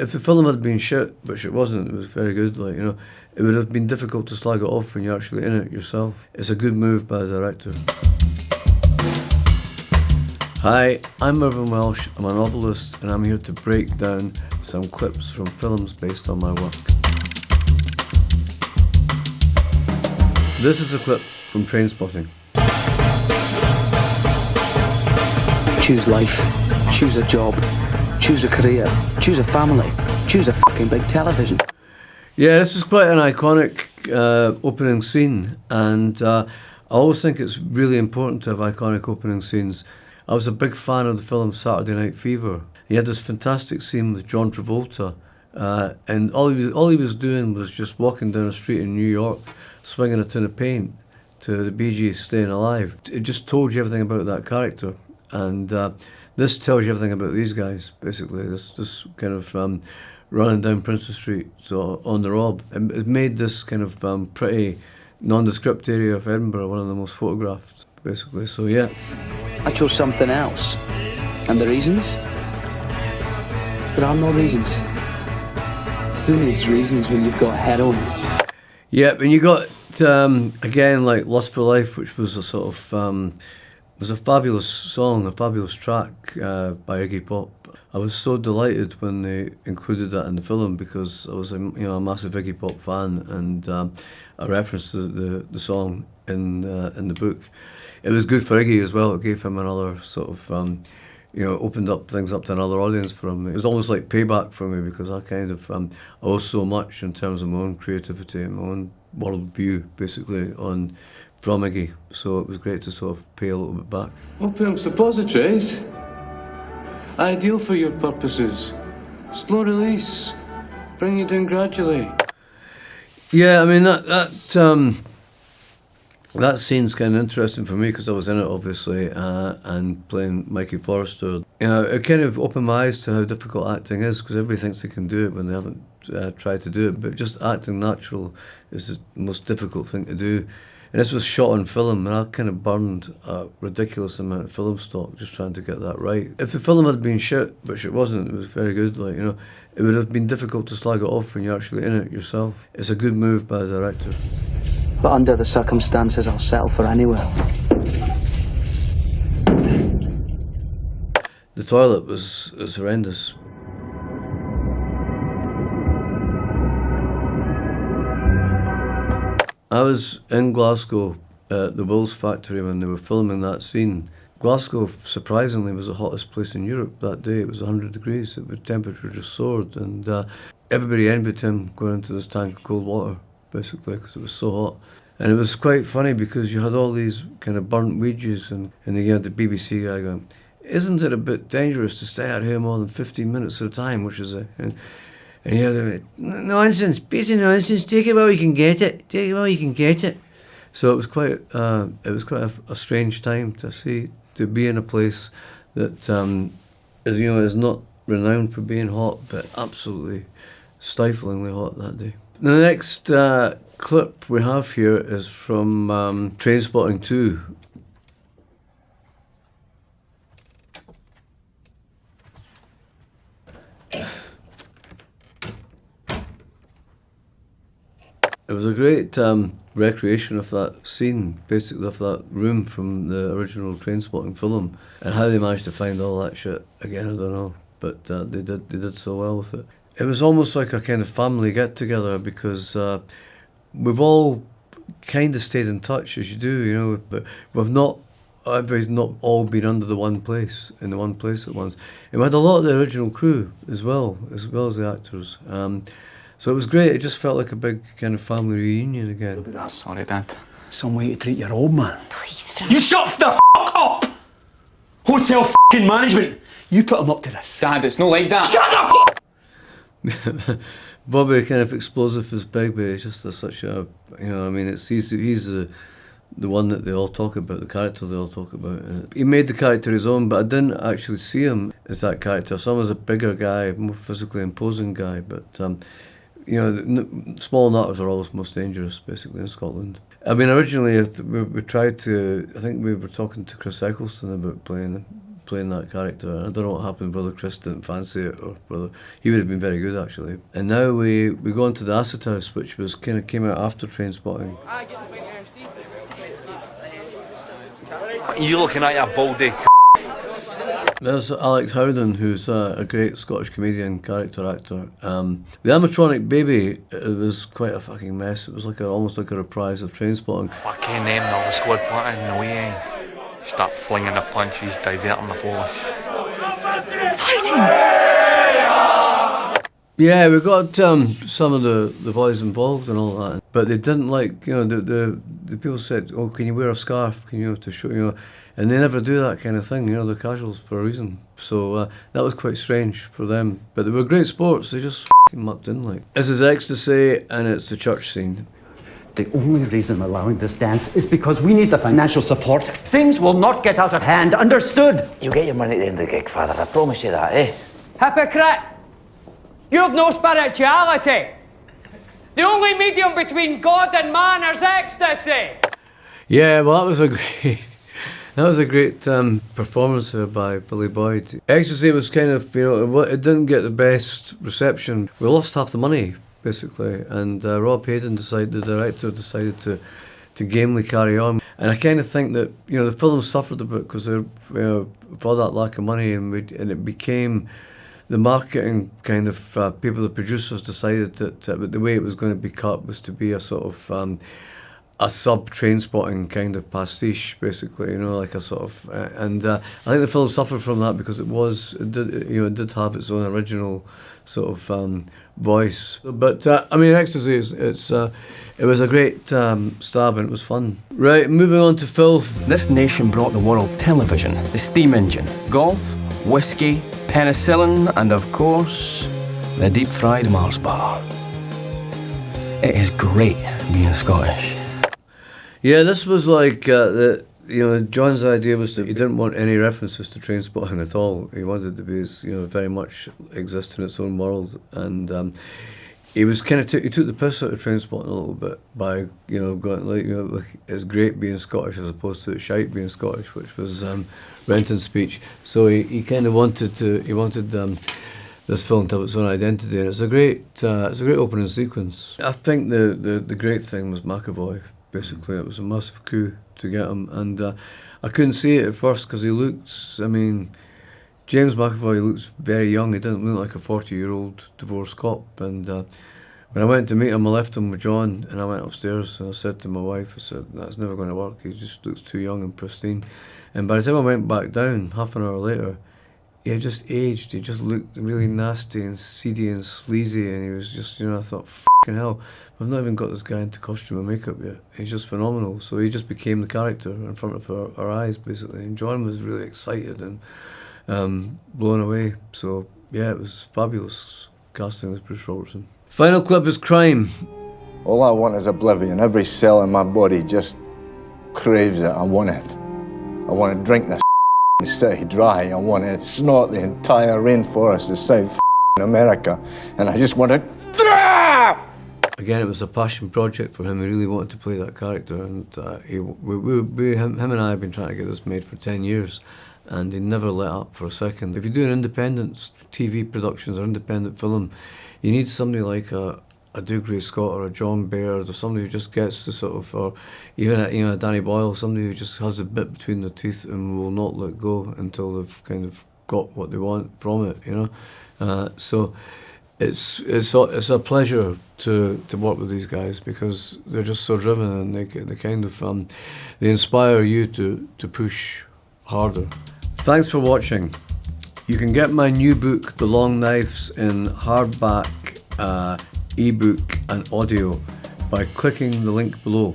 If the film had been shit, which it wasn't, it was very good, like, you know, it would have been difficult to slag it off when you're actually in it yourself. It's a good move by the director. Hi, I'm Irvine Welsh, I'm a novelist, and I'm here to break down some clips from films based on my work. This is a clip from Trainspotting. Choose life, choose a job, choose a career, choose a family, choose a fucking big television. Yeah, this is quite an iconic opening scene, and I always think it's really important to have iconic opening scenes. I was a big fan of the film Saturday Night Fever. He had this fantastic scene with John Travolta, and all he was doing was just walking down a street in New York, swinging a tin of paint to the Bee Gees' Staying Alive. It just told you everything about that character, and this tells you everything about these guys, basically. This kind of running down Princess Street, so on the rob. It made this kind of pretty nondescript area of Edinburgh one of the most photographed, basically, so yeah. I chose something else. And the reasons? There are no reasons. Who needs reasons when you've got heroin? Yeah, and you got, again, like Lust for Life, which was a sort of, was a fabulous song, a fabulous track by Iggy Pop. I was so delighted when they included that in the film because I was a massive Iggy Pop fan, and I referenced the song in the book. It was good for Iggy as well. It gave him another sort of, opened up things up to another audience for him. It was almost like payback for me because I kind of owe so much in terms of my own creativity and my own worldview, basically, from Iggy. So it was great to sort of pay a little bit back. Opium suppositories? Ideal for your purposes. Slow release. Bring you down gradually. Yeah, I mean, that scene's kind of interesting for me because I was in it, obviously, and playing Mikey Forrester. It kind of opened my eyes to how difficult acting is because everybody thinks they can do it when they haven't tried to do it, but just acting natural is the most difficult thing to do. And this was shot on film, and I kind of burned a ridiculous amount of film stock just trying to get that right. If the film had been shit, which it wasn't, it was very good, like, you know, it would have been difficult to slag it off when you're actually in it yourself. It's a good move by the director. But under the circumstances, I'll settle for anywhere. The toilet was horrendous. I was in Glasgow at the Wills factory when they were filming that scene. Glasgow, surprisingly, was the hottest place in Europe that day. It was 100 degrees. The temperature just soared, and everybody envied him going into this tank of cold water, basically, because it was so hot. And it was quite funny because you had all these kind of burnt Ouijas, and then you had the BBC guy going, "Isn't it a bit dangerous to stay out here more than 15 minutes at a time?" Which is and he had nonsense, piece of nonsense. Take it while you can get it. Take it while you can get it. So it was quite a strange time to be in a place that is not renowned for being hot, but absolutely stiflingly hot that day. The next clip we have here is from Trainspotting 2. It was a great recreation of that scene, basically of that room from the original Trainspotting film, and how they managed to find all that shit again, I don't know, but they did so well with it. It was almost like a kind of family get together because we've all kind of stayed in touch as you do, but everybody's not all been in the one place at once. And we had a lot of the original crew as well as the actors. So it was great. It just felt like a big kind of family reunion again. Oh, sorry, Dad. Some way to treat your old man. Please, Frank. You shut the f*** up! Hotel f***ing management. You put him up to this. Dad, it's not like that. Shut the Bobby, kind of explosive as Begbie, it's just such a, he's the one that they all talk about, the character they all talk about. He made the character his own, but I didn't actually see him as that character. I saw him as a bigger guy, more physically imposing guy, but small nutters are always most dangerous, basically, in Scotland. I mean, originally we tried to, I think we were talking to Chris Eccleston about playing playing that character. I don't know what happened, whether Chris didn't fancy it or whether he would have been very good actually. And now we go on to the Acid House, which was kind of came out after Trainspotting. You're looking at your baldy. There's Alex Howden, who's a great Scottish comedian, character actor. The animatronic baby, it was quite a fucking mess. It was like almost like a reprise of Trainspotting. Fucking them, all the squad plotting in the way end. Start flinging the punches, diverting the police. Yeah, we got some of the boys involved and all that, but they didn't like, the people said, oh, can you wear a scarf, can you, to show, and they never do that kind of thing, they're casuals for a reason. So that was quite strange for them, but they were great sports, they just f***ing mucked in like. This is Ecstasy, and it's the church scene. The only reason I'm allowing this dance is because we need the financial support. Things will not get out of hand, understood? You'll get your money at the end of the gig, Father, I promise you that, eh? Hypocrite! You've no spirituality! The only medium between God and man is ecstasy! Yeah, well, that was a great performance by Billy Boyd. Ecstasy was kind of, it didn't get the best reception. We lost half the money, basically, and Rob Hayden the director, decided to gamely carry on. And I kind of think that, the film suffered a bit because for that lack of money, and it became the marketing kind of people, the producers decided that the way it was going to be cut was to be a sort of a sub-Trainspotting kind of pastiche, basically, like a sort of, and I think the film suffered from that because it did have its own original sort of voice. But Ecstasy it was a great stab, and it was fun. Right, moving on to Filth. This nation brought the world television, the steam engine, golf, whiskey, penicillin, and of course, the deep-fried Mars bar. It is great being Scottish. Yeah, this was like John's idea was that he didn't want any references to Trainspotting at all. He wanted to be, very much exist in its own world, and he was kind of he took the piss out of Trainspotting a little bit by going like it's great being Scottish as opposed to it's shite being Scottish, which was Renton's speech. So he kind of wanted this film to have its own identity, and it's a great opening sequence. I think the great thing was McCavoy. Basically, it was a massive coup to get him, and I couldn't see it at first because he looks. James McCavoy looks very young. He doesn't look like a 40-year-old divorced cop. And when I went to meet him, I left him with John, and I went upstairs and I said to my wife, I said, that's never going to work. He just looks too young and pristine. And by the time I went back down, half an hour later, he had just aged. He just looked really nasty and seedy and sleazy, and he was just, I thought, fucking hell, I've not even got this guy into costume and makeup yet. He's just phenomenal. So he just became the character in front of our eyes, basically. And John was really excited and blown away. So yeah, it was fabulous casting as Bruce Robertson. Final clip is Crime. All I want is oblivion. Every cell in my body just craves it. I want it. I want to drink this city dry. I want to snort the entire rainforest of South America. And I just want to... Again, it was a passion project for him. He really wanted to play that character, and him and I have been trying to get this made for 10 years, and he never let up for a second. If you do an independent TV productions or independent film, you need somebody like a Dougray Scott or a John Baird, or somebody who just gets the sort of, or even a Danny Boyle, somebody who just has a bit between their teeth and will not let go until they've kind of got what they want from it, So it's a pleasure to work with these guys because they're just so driven, and they kind of they inspire you to push harder. Thanks for watching. You can get my new book, The Long Knives, in hardback, ebook and audio by clicking the link below.